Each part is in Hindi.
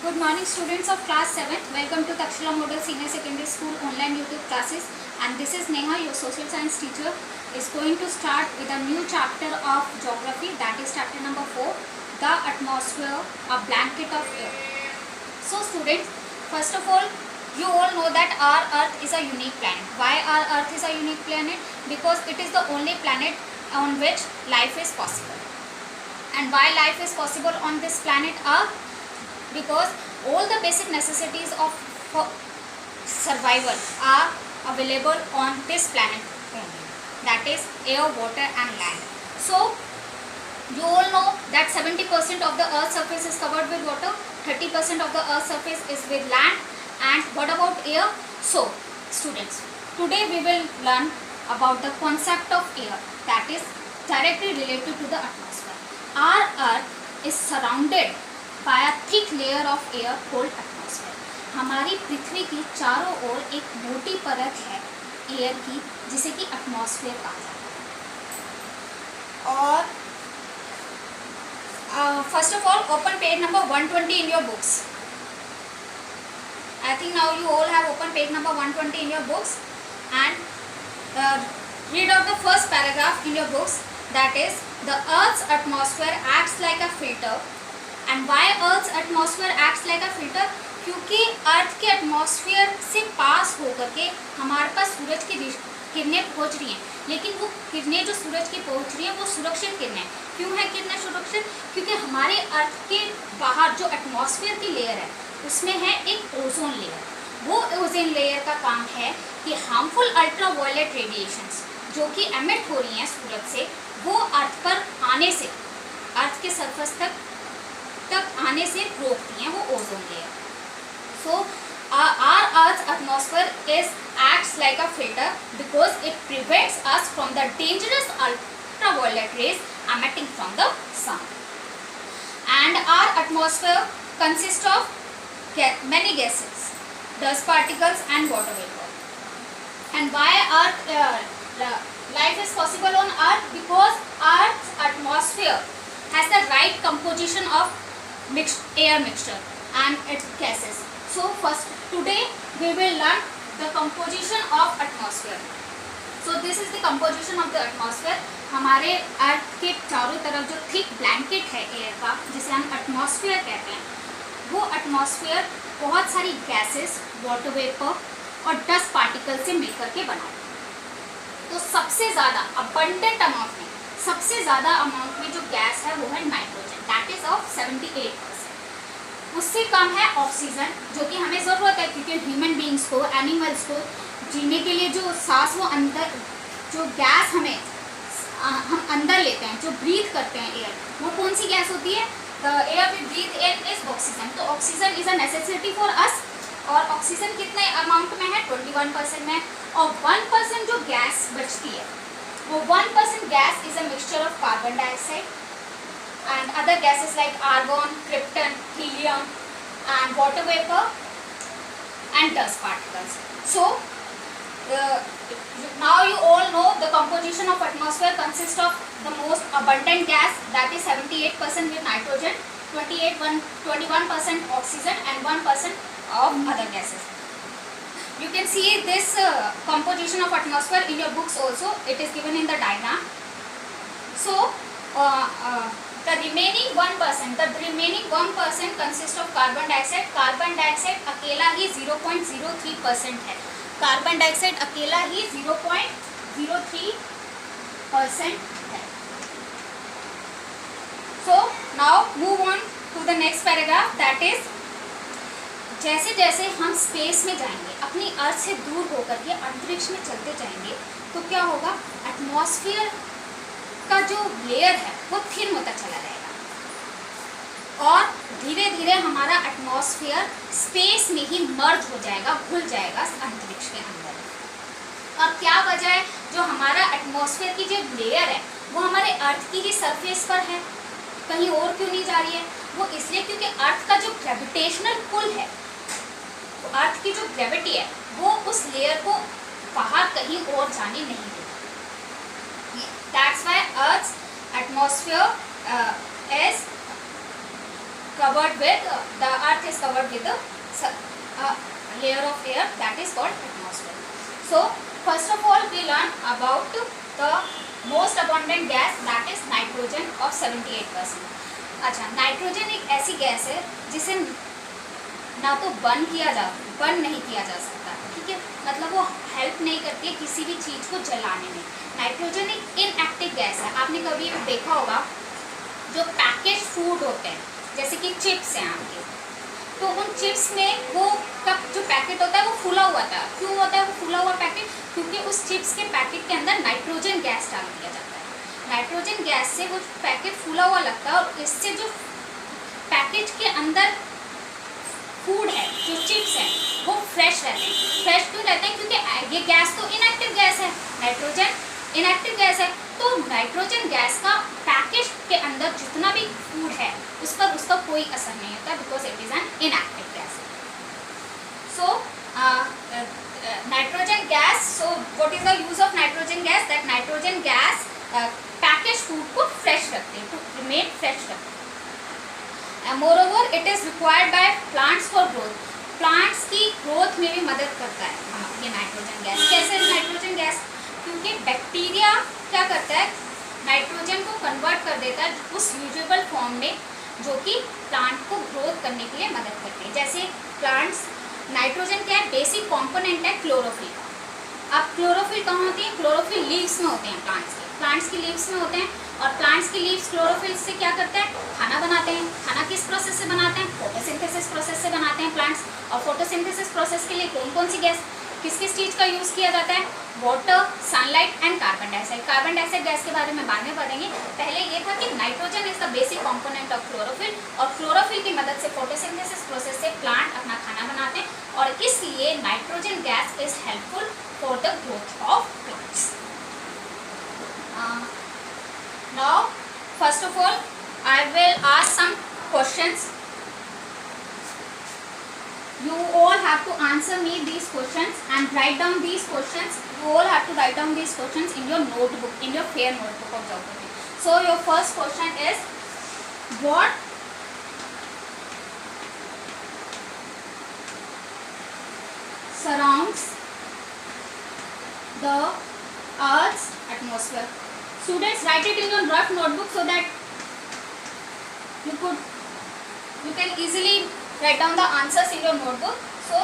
Good morning students of class 7th. Welcome to Takshila Model Senior Secondary School online YouTube classes, and this is Neha, your social science teacher, is going to start with a new chapter of geography, that is chapter number 4, the atmosphere, a blanket of air. So students, first of all, you all know that our earth is a unique planet. Why our earth is a unique planet? Because it is the only planet on which life is possible. And why life is possible on this planet Earth? Because all the basic necessities of survival are available on this planet only, that is air, water and land. So you all know that 70% of the earth's surface is covered with water, 30% of the earth's surface is with land, and what about air? So students, today we will learn about the concept of air, that is directly related to the atmosphere. Our earth is surrounded by a thick layer of air called atmosphere. हमारी पृथ्वी की चारों ओर एक मोटी परत है एयर की जिसे कि एटमॉस्फेयर कहा जाता है. और first of all open page number 120 in your books. I think now you all have open page number 120 in your books, and read out the first paragraph in your books, that is the Earth's atmosphere acts like a filter. And why Earth's atmosphere acts like a filter? क्योंकि अर्थ के एटमॉस्फेयर से पास होकर के हमारे पास सूरज की किरणें पहुंच रही हैं, लेकिन वो किरणें जो सूरज की पहुंच रही हैं वो सुरक्षित किरणें. क्यों है किरणें सुरक्षित? क्योंकि हमारे अर्थ के बाहर जो एटमॉस्फेयर की लेयर है उसमें है एक ओजोन लेयर. वो ओजोन लेयर का काम है कि हार्मफुल अल्ट्रावायलेट रेडिएशंस जो कि एमिट हो रही हैं सूरज से, वो अर्थ पर आने से, अर्थ के सरफेस तक आने से रोकती हैं, वो ozone layer. So our Earth's atmosphere acts like a filter because it prevents us from the dangerous ultraviolet rays emitting from the sun. And our atmosphere consists of many gases, dust particles and water vapor. And why life is possible on Earth? Because Earth's atmosphere has the right composition of air mixture and its gases. So first today we will learn the composition of atmosphere. So this is the composition of the atmosphere. हमारे अर्थ के चारों तरफ जो थिक ब्लैंकेट है एयर का, जिसे हम एटमॉस्फेयर कहते हैं, वो एटमॉस्फेयर बहुत सारी गैसेस, वाटर वेपर और डस्ट पार्टिकल से मिलकर के बना है. तो सबसे ज़्यादा अबंडेंट अमाउंट में, सबसे ज़्यादा अमाउंट में जो गैस है वो है नाइट्रोजन, दैट इज ऑफ 78%. उससे कम है ऑक्सीजन, जो कि हमें ज़रूरत है क्योंकि ह्यूमन बींग्स को, एनिमल्स को जीने के लिए जो सांस, वो अंदर जो गैस हम अंदर लेते हैं, जो ब्रीथ करते हैं एयर, वो कौन सी गैस होती है? The air we breathe in is oxygen. तो oxygen is a necessity for us. और ऑक्सीजन कितने अमाउंट में है? 21% में. और 1% जो गैस बचती है, वो 1% gas is a mixture of carbon dioxide and other gases like argon, krypton, helium and water vapor and dust particles. So now you all know the composition of atmosphere consists of the most abundant gas, that is 78% with nitrogen, 21% oxygen and 1% of other gases. You can see this composition of atmosphere in your books also. It is given in the diagram. So the remaining 1% consists of carbon dioxide. Carbon dioxide अकेला ही 0.03% है. कार्बन डाइऑक्साइड अकेला ही 0.03% है. So now move on to the next paragraph, that is जैसे जैसे हम स्पेस में जाएंगे, अपनी अर्थ से दूर होकर के अंतरिक्ष में चलते जाएंगे, तो क्या होगा? एटमॉस्फेयर का जो लेयर है वो थिन होता चला जाएगा और धीरे धीरे हमारा एटमॉस्फेयर स्पेस में ही मर्ज हो जाएगा, घुल जाएगा अंतरिक्ष के अंदर. और क्या वजह है? जो हमारा एटमॉस्फेयर की जो लेयर है वो हमारे अर्थ की ही सरफेस पर है, कहीं और क्यों नहीं जा रही है? वो इसलिए क्योंकि अर्थ का जो ग्रेविटेशनल पुल है, अर्थ की जो ग्रेविटी है, वो उस लेयर को बाहर कहीं और जाने नहीं देती. That's why Earth's atmosphere is covered with the earth is covered with a layer of air that is called atmosphere. So first of all we learn about the most abundant gas that is nitrogen of 78%. अच्छा, नाइट्रोजन एक ऐसी गैस है जिसे ना तो बर्न नहीं किया जा सकता, ठीक है, मतलब वो हेल्प नहीं करती है किसी भी चीज़ को जलाने में। नाइट्रोजन एक इनएक्टिव गैस है। आपने कभी देखा होगा जो पैकेज फूड होते हैं जैसे कि चिप्स हैं आपके, तो उन चिप्स में वो कप जो पैकेट होता है वो फूला हुआ था। क्यों होता है वो फूला हुआ पैकेट? क्योंकि उस चिप्स के पैकेट के अंदर नाइट्रोजन गैस डाल दिया जाता है। नाइट्रोजन गैस से वो पैकेट फूला हुआ लगता है और इससे जो पैकेज के अंदर फूड है, जो चिप्स हैं, वो फ्रेश रहते हैं। फ्रेश क्यों रहते हैं? क्योंकि ये गैस तो इनएक्टिव गैस है, नाइट्रोजन इनएक्टिव गैस है, तो नाइट्रोजन गैस का पैकेज के अंदर जितना भी फूड है उस पर उसका कोई असर नहीं होता, because it is an inactive gas. So nitrogen gas, so what is the use of nitrogen gas? That nitrogen gas package food को फ्रेश रखते हैं, टू रिमेन फ्रेश रखते हैं। Moreover it is required by plants for growth. Plants की ग्रोथ में भी मदद करता है ये नाइट्रोजन गैस। कैसे नाइट्रोजन गैस? क्योंकि बैक्टीरिया क्या करता है, नाइट्रोजन को कन्वर्ट कर देता है उस यूजेबल फॉर्म में जो कि प्लांट को ग्रोथ करने के लिए मदद करती है। जैसे प्लांट्स, नाइट्रोजन क्या है? बेसिक कंपोनेंट है क्लोरोफिल का। अब क्लोरोफिल कहाँ होती है? क्लोरोफिल लीव्स में होते हैं प्लांट्स की लीव्स में होते हैं। और प्लांट्स की लीव्स क्लोरोफिल से क्या करते हैं? खाना बनाते हैं। खाना किस प्रोसेस से बनाते हैं? फोटोसिंथेसिस प्रोसेस से बनाते हैं प्लांट्स। और फोटोसिंथेसिस प्रोसेस के लिए कौन कौन सी गैस, किस किस चीज़ का यूज़ किया जाता है? Water, sunlight and carbon dioxide. Carbon dioxide gas के बारे में बाद में पढ़ेंगे। पहले ये था कि nitrogen is the basic component of chlorophyll, और क्लोरोफिल की मदद से फोटोसिंथेसिस प्रोसेस से प्लांट अपना खाना बनाते हैं, और इसलिए nitrogen gas is helpful for the growth of plants. Now, first of all, I will ask some questions. You all have to answer me these questions and write down these questions. You all have to write down these questions in your notebook, in your fair notebook of geography. So, your first question is, what surrounds the Earth's atmosphere? Students, write it in your rough notebook so that you can easily write down the answers in your notebook. So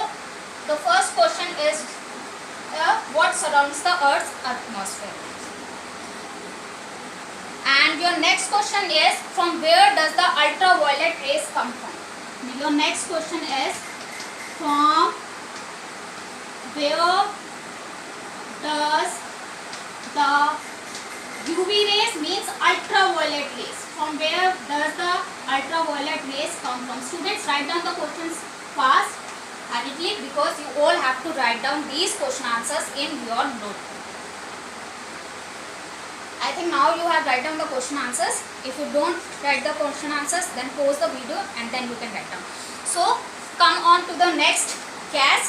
the first question is what surrounds the Earth's atmosphere? And your next question is, from where does the ultraviolet rays come from? Your next question is, from where does the UV rays means ultraviolet rays. From where does the ultraviolet rays come from? Students, write down the questions fast, hurriedly, because you all have to write down these question answers in your notebook. I think now you have write down the question answers. If you don't write the question answers, then pause the video and then you can write down. So come on to the next gas,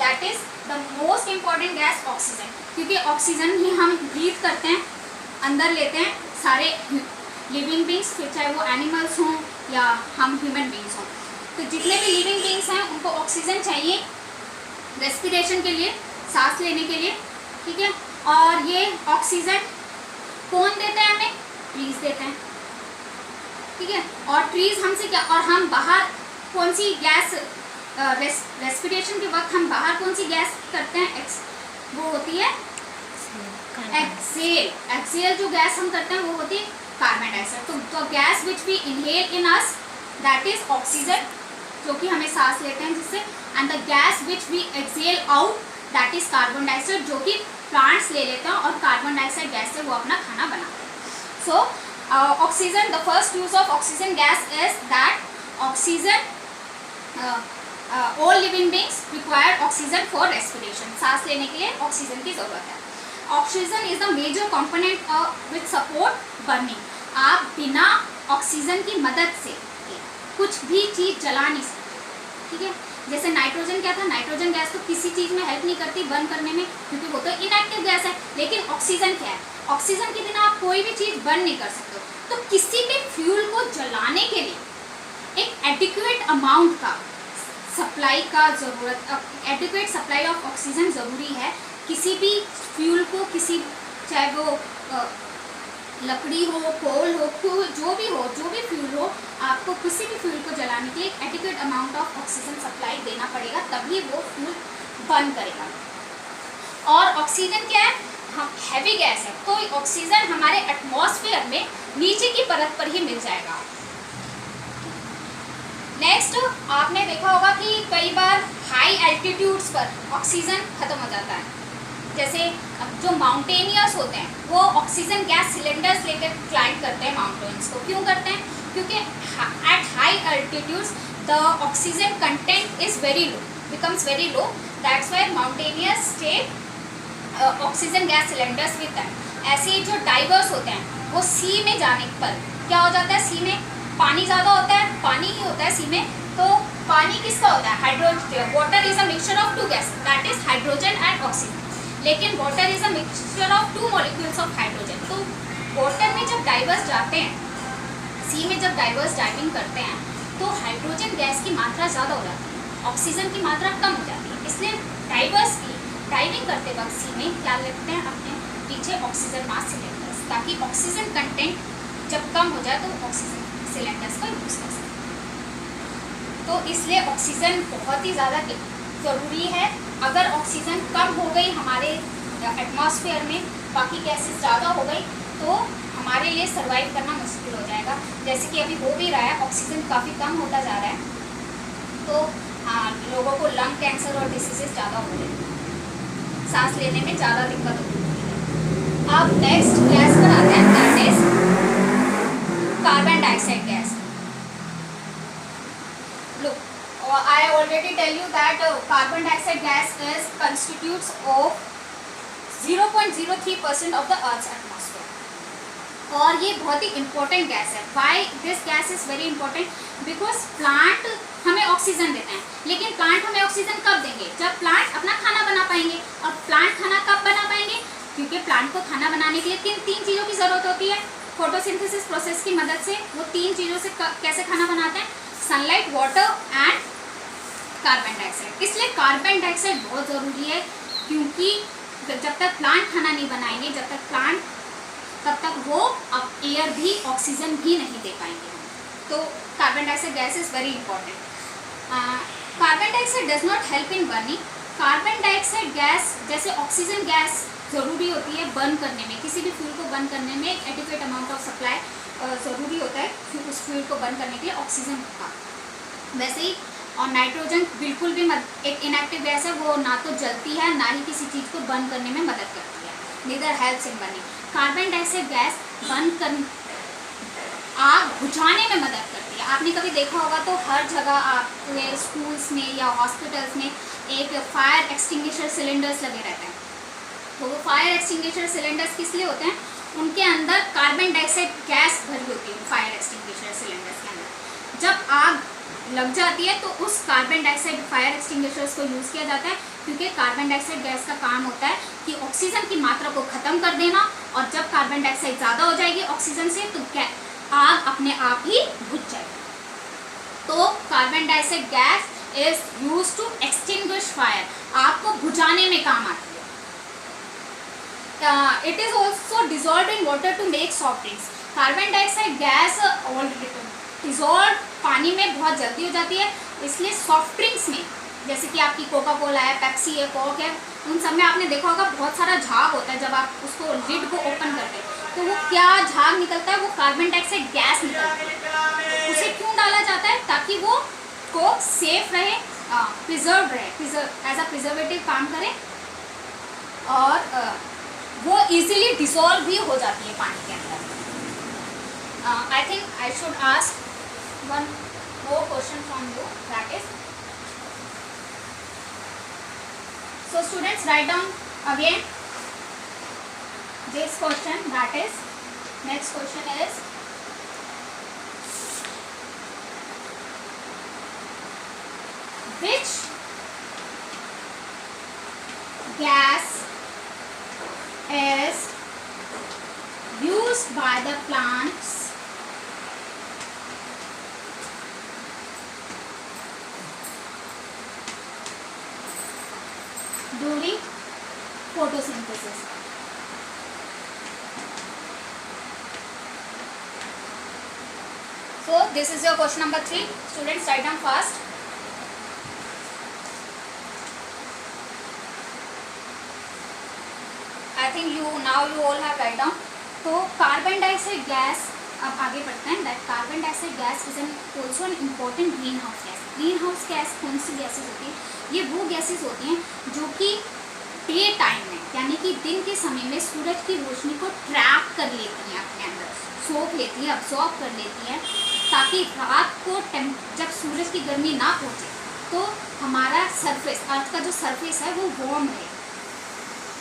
that is the most important gas, oxygen. क्योंकि ऑक्सीजन ही हम ब्रीथ करते हैं, अंदर लेते हैं सारे लिविंग बींग्स, फिर चाहे वो एनिमल्स हों या हम ह्यूमन बींग्स हों। तो जितने भी लिविंग बींग्स हैं उनको ऑक्सीजन चाहिए रेस्पिरेशन के लिए, सांस लेने के लिए, ठीक है। और ये ऑक्सीजन कौन देता है हमें? ट्रीज देते हैं, ठीक है। और ट्रीज हमसे क्या, और हम बाहर कौन सी गैस, रेस्पिरेशन के वक्त हम बाहर कौन सी गैस करते हैं? वो होती है एक्सेल। एक्सेल जो गैस हम करते हैं वो होती है कार्बन डाइऑक्साइड। तो gas which we inhale in us, that is oxygen, जो कि हमें सांस लेते हैं जिससे। And the gas which we exhale out, that is carbon dioxide, जो कि प्लांट्स ले लेते हैं और कार्बन डाइऑक्साइड गैस से वो अपना खाना बनाते हैं। So oxygen, the first use of oxygen gas is that oxygen, all living beings require oxygen for respiration. सांस लेने के लिए ऑक्सीजन की जरूरत है। Oxygen is the major component which support burning. आप बिना ऑक्सीजन की मदद से कुछ भी चीज़ जला नहीं सकते, ठीक है। जैसे नाइट्रोजन क्या था, नाइट्रोजन गैस तो किसी चीज़ में हेल्प नहीं करती बर्न करने में, क्योंकि वो तो इनएक्टिव गैस है। लेकिन ऑक्सीजन क्या है? ऑक्सीजन के बिना आप कोई भी चीज़ बर्न नहीं कर सकते। तो किसी भी फ्यूल को जलाने के लिए एक एडिक्वेट अमाउंट का सप्लाई का ज़रूरत, एडिक्वेट सप्लाई ऑफ ऑक्सीजन ज़रूरी है किसी भी फ्यूल को, किसी चाहे वो लकड़ी हो, कोल हो, जो भी फ्यूल हो, आपको किसी भी फ्यूल को जलाने के लिए एक adequate amount of oxygen supply देना पड़ेगा, तभी वो फ्यूल बर्न करेगा। और ऑक्सीजन क्या है, हम हैवी गैस है, तो ऑक्सीजन हमारे एटमॉस्फेयर में नीचे की परत पर ही मिल जाएगा। नेक्स्ट, आपने देखा होगा कि कई बार हाई एल्टीट्यूड्स पर ऑक्सीजन खत्म हो जाता है। जैसे जो माउंटेनियर्स होते हैं वो ऑक्सीजन गैस सिलेंडर्स लेकर क्लाइंब करते हैं माउंटेन्स को। क्यों करते हैं? क्योंकि at high altitudes the oxygen content is very low, becomes very low, that's why mountaineers take oxygen gas cylinders with them. ऐसे जो डाइवर्स होते हैं वो सी में जाने पर क्या हो जाता है, सी में पानी ज़्यादा होता है, पानी ही होता है सी में, तो पानी किसका होता है, hydrogen. Water is a mixture of two gas, that is hydrogen and oxygen. लेकिन water is a mixture of two molecules of hydrogen. तो वाटर में जब डाइवर्स जाते हैं, सी में जब डाइवर्स डाइविंग करते हैं, तो हाइड्रोजन गैस की मात्रा ज़्यादा हो जाती है, ऑक्सीजन की मात्रा कम हो जाती है। इसलिए डाइवर्स की डाइविंग करते वक्त सी में क्या लगते हैं अपने पीछे ऑक्सीजन मास सिलेंडर्स, ताकि ऑक्सीजन कंटेंट जब कम हो जाए तो ऑक्सीजन सिलेंडर्स को यूज़ कर सकें। तो इसलिए ऑक्सीजन बहुत ही ज़्यादा ज़रूरी है। अगर ऑक्सीजन कम हो गई हमारे एटमॉस्फेयर में, बाकी गैसेस ज़्यादा हो गई, तो हमारे लिए सर्वाइव करना मुश्किल हो जाएगा। जैसे कि अभी हो भी रहा है, ऑक्सीजन काफ़ी कम होता जा रहा है, तो हाँ, लोगों को लंग कैंसर और डिसीजेस ज़्यादा हो रहे हैं, सांस लेने में ज़्यादा दिक्कत होती है। अब नेक्स्ट गैस पर आते हैं, that is carbon dioxide gas. Look, I already tell you that carbon dioxide gas is constitutes of 0.03% of the Earth's atmosphere. और ये बहुत ही इम्पोर्टेंट गैस है। Why this gas is very important? Because plant हमें ऑक्सीजन देते हैं, लेकिन प्लांट हमें ऑक्सीजन कब देंगे? जब प्लांट अपना खाना बना पाएंगे। और प्लांट खाना कब बना पाएंगे? क्योंकि प्लांट को खाना बनाने के लिए तीन चीज़ों की ज़रूरत होती है। फोटोसिंथेसिस प्रोसेस की मदद से वो तीन चीज़ों से कैसे खाना बनाते हैं? Sunlight, water and carbon dioxide. इसलिए कार्बन डाइऑक्साइड बहुत ज़रूरी है, क्योंकि जब तक प्लांट खाना नहीं बनाएंगे, जब तक प्लांट, तब तक वो अब एयर भी, ऑक्सीजन भी नहीं दे पाएंगे। तो carbon dioxide gas is very important. Carbon dioxide does not help in burning. Carbon dioxide gas जैसे ऑक्सीजन गैस ज़रूरी होती है बर्न करने में, किसी भी फ्यूल को बर्न करने में एक एडिक्वेट अमाउंट ऑफ सप्लाई ज़रूरी होता है उस फ्यूल को बर्न करने के लिए ऑक्सीजन का। वैसे ही और नाइट्रोजन बिल्कुल भी एक इनएक्टिव गैस है, वो ना तो जलती है ना ही किसी चीज़ को बर्न करने में मदद करती है, neither helps in burning. Carbon dioxide gas burn कर आग बुझाने में मदद करती है। आपने कभी देखा होगा तो हर जगह आपके स्कूल्स में या हॉस्पिटल्स में एक फायर एक्सटिंग्विशर सिलेंडर्स लगे रहते हैं। तो वो फायर एक्सटिंग्विशर सिलेंडर्स किस लिए होते हैं? उनके अंदर कार्बन डाइऑक्साइड गैस भरी होती है फायर एक्सटिंग्विशर सिलेंडर्स के अंदर। जब आग लग जाती है तो उस कार्बन डाइऑक्साइड फायर एक्सटिंग्विशर्स को यूज़ किया जाता है, क्योंकि कार्बन डाइऑक्साइड गैस का काम होता है कि ऑक्सीजन की मात्रा को ख़त्म कर देना, और जब कार्बन डाइऑक्साइड ज़्यादा हो जाएगी ऑक्सीजन से तो आग अपने आप ही बुझ जाएगी। तो carbon dioxide gas is used to extinguish fire, आग को बुझाने में काम आती है। It is also dissolve in water to make soft drinks. Carbon dioxide gas dissolve पानी में बहुत जल्दी हो जाती है, इसलिए सॉफ्ट ड्रिंक्स में, जैसे कि आपकी कोका कोला है, पेप्सी है, कोक है, उन सब में आपने देखा होगा बहुत सारा झाग होता है। जब आप उसको लिड को ओपन करते हैं तो वो क्या झाग निकलता है? वो कार्बन डाइऑक्साइड गैस निकलता है। उसे क्यों डाला जाता है? ताकि वो कोक सेफ रहे, प्रिजर्व रहे, एज अ प्रिजर्वेटिव काम करे, और वो इजीली डिसॉल्व भी हो जाती है पानी के अंदर। I think I should ask one more question from you, that is, so students write down again this question, that is, next question is, which gas is used by the plants during photosynthesis. So this is your question number 3. Students, write down fast. I think you all have write down. तो कार्बन डाइऑक्साइड गैस, अब आगे बढ़ते हैं. That carbon dioxide gas is also an important green house gas. Green house gas कौन सी गैसेज होती हैं? ये वो गैसेज होती हैं जो कि डे टाइम में, यानी कि दिन के समय में सूरज की रोशनी को ट्रैप कर लेती हैं, अपने अंदर सोख लेती हैं, अब्जॉर्ब कर लेती हैं, ताकि रात को जब सूरज की गर्मी ना पहुँचे तो हमारा सरफेस, अर्थ का जो सरफेस है वो वार्म रहे,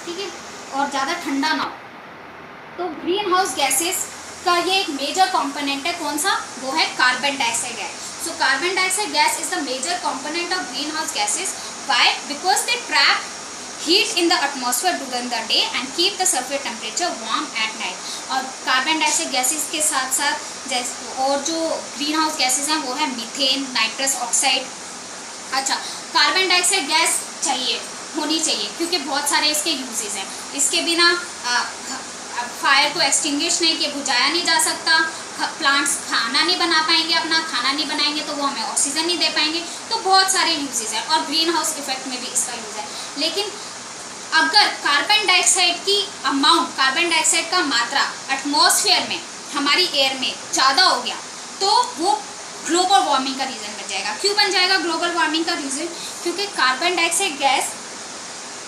ठीक है, और ज़्यादा ठंडा ना हो. तो ग्रीन हाउस गैसेस का ये एक मेजर कंपोनेंट है. कौन सा? वो है carbon dioxide gas. So carbon dioxide gas is the major component of greenhouse gases. Why? Because they trap heat in the atmosphere during the day and keep the surface temperature warm at night. और कार्बन डाइऑक्साइड गैसेस के साथ साथ जैसे और जो ग्रीन हाउस गैसेस हैं वो है मीथेन, नाइट्रस ऑक्साइड. अच्छा, कार्बन डाइऑक्साइड गैस होनी चाहिए क्योंकि बहुत सारे इसके यूजेस हैं. इसके बिना फायर को एक्सटिंग्विश नहीं किया, बुझाया नहीं जा सकता. प्लांट्स खाना नहीं बना पाएंगे, अपना खाना नहीं बनाएंगे तो वो हमें ऑक्सीजन नहीं दे पाएंगे. तो बहुत सारे यूजेस हैं और ग्रीन हाउस इफेक्ट में भी इसका यूज है. लेकिन अगर कार्बन डाइऑक्साइड की अमाउंट, कार्बन डाइऑक्साइड का मात्रा एटमॉस्फेयर में, हमारी एयर में ज़्यादा हो गया तो वो ग्लोबल वार्मिंग का रीज़न बन जाएगा. क्यों बन जाएगा ग्लोबल वार्मिंग का रीज़न? क्योंकि कार्बन डाइऑक्साइड गैस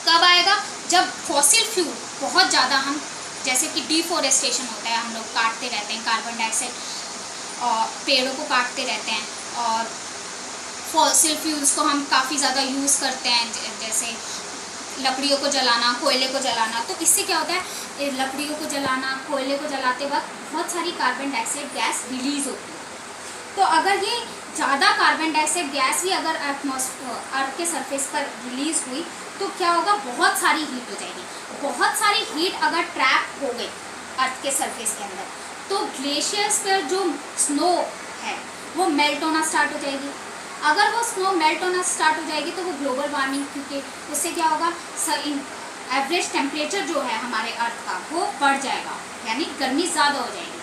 कब आएगा? जब फॉसिल फ्यूल बहुत ज़्यादा, हम जैसे कि डिफोरेस्टेशन होता है, हम लोग काटते रहते हैं कार्बन डाइऑक्साइड, और पेड़ों को काटते रहते हैं, और फॉसिल फ्यूल्स को हम काफ़ी ज़्यादा यूज़ करते हैं, जैसे लकड़ियों को जलाना, कोयले को जलाना. तो इससे क्या होता है, लकड़ियों को जलाना, कोयले को जलाते वक्त बहुत सारी कार्बन डाइऑक्साइड गैस रिलीज होती है. तो अगर ये ज़्यादा कार्बन डाइऑक्साइड गैस भी अगर अर्थ के सरफेस पर रिलीज हुई तो क्या होगा, बहुत सारी हीट हो जाएगी. बहुत सारी हीट अगर ट्रैप हो गई अर्थ के सरफेस के अंदर तो ग्लेशियर्स पर जो स्नो है वो मेल्ट होना स्टार्ट हो जाएगी. अगर वो स्नो मेल्ट होना स्टार्ट हो जाएगी तो वो ग्लोबल वार्मिंग, क्योंकि उससे क्या होगा, एवरेज टेम्परेचर जो है हमारे अर्थ का वो बढ़ जाएगा, यानी गर्मी ज़्यादा हो जाएगी.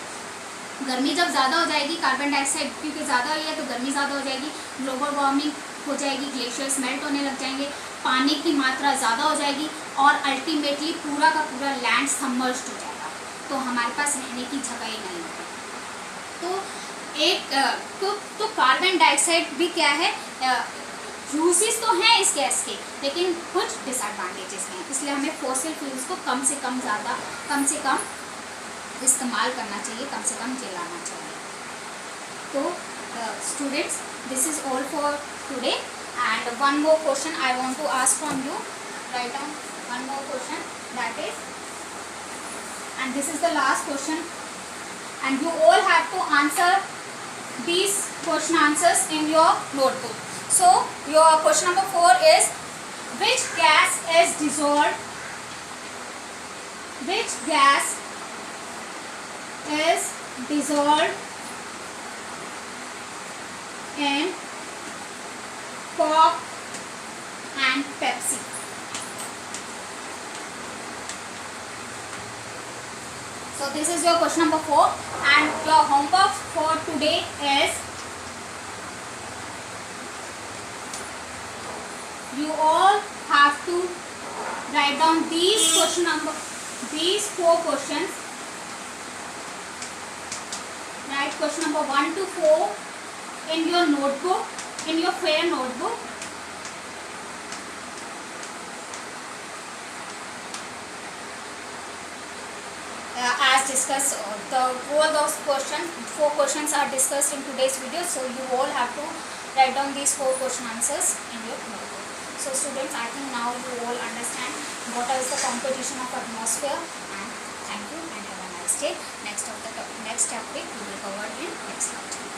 गर्मी जब ज़्यादा हो जाएगी, कार्बन डाइऑक्साइड क्योंकि ज़्यादा हुई है तो गर्मी ज़्यादा हो जाएगी, ग्लोबल वार्मिंग हो जाएगी, ग्लेशियर्स मेल्ट होने लग जाएंगे, पानी की मात्रा ज़्यादा हो जाएगी और अल्टीमेटली पूरा का पूरा लैंड सबमर्ज्ड हो जाएगा. तो हमारे पास रहने की जगह ही नहीं होगी. तो कार्बन डाइऑक्साइड भी क्या है, यूजेस तो हैं इस गैस के, लेकिन कुछ डिसएडवांटेजेस हैं. इसलिए हमें फॉसिल फ्यूल्स को कम से कम इस्तेमाल करना चाहिए, कम से कम जलाना चाहिए. तो students, this is all for today and one more question I want to ask from you. Write down one more question, that is, and this is the last question and you all have to answer these question answers in your notebook. So your question number 4 is, which gas is dissolved in Coke and Pepsi? So this is your question number 4 and your homework for today is, you all have to write down these 4 questions. Write question number 1 to 4 in your notebook, in your fair notebook. As discussed, all those questions, 4 questions are discussed in today's video. So you all have to write down these 4 question answers in your notebook. So students, I think now you all understand what is the composition of atmosphere. And thank you and have a nice day. Next topic we will cover in next lecture.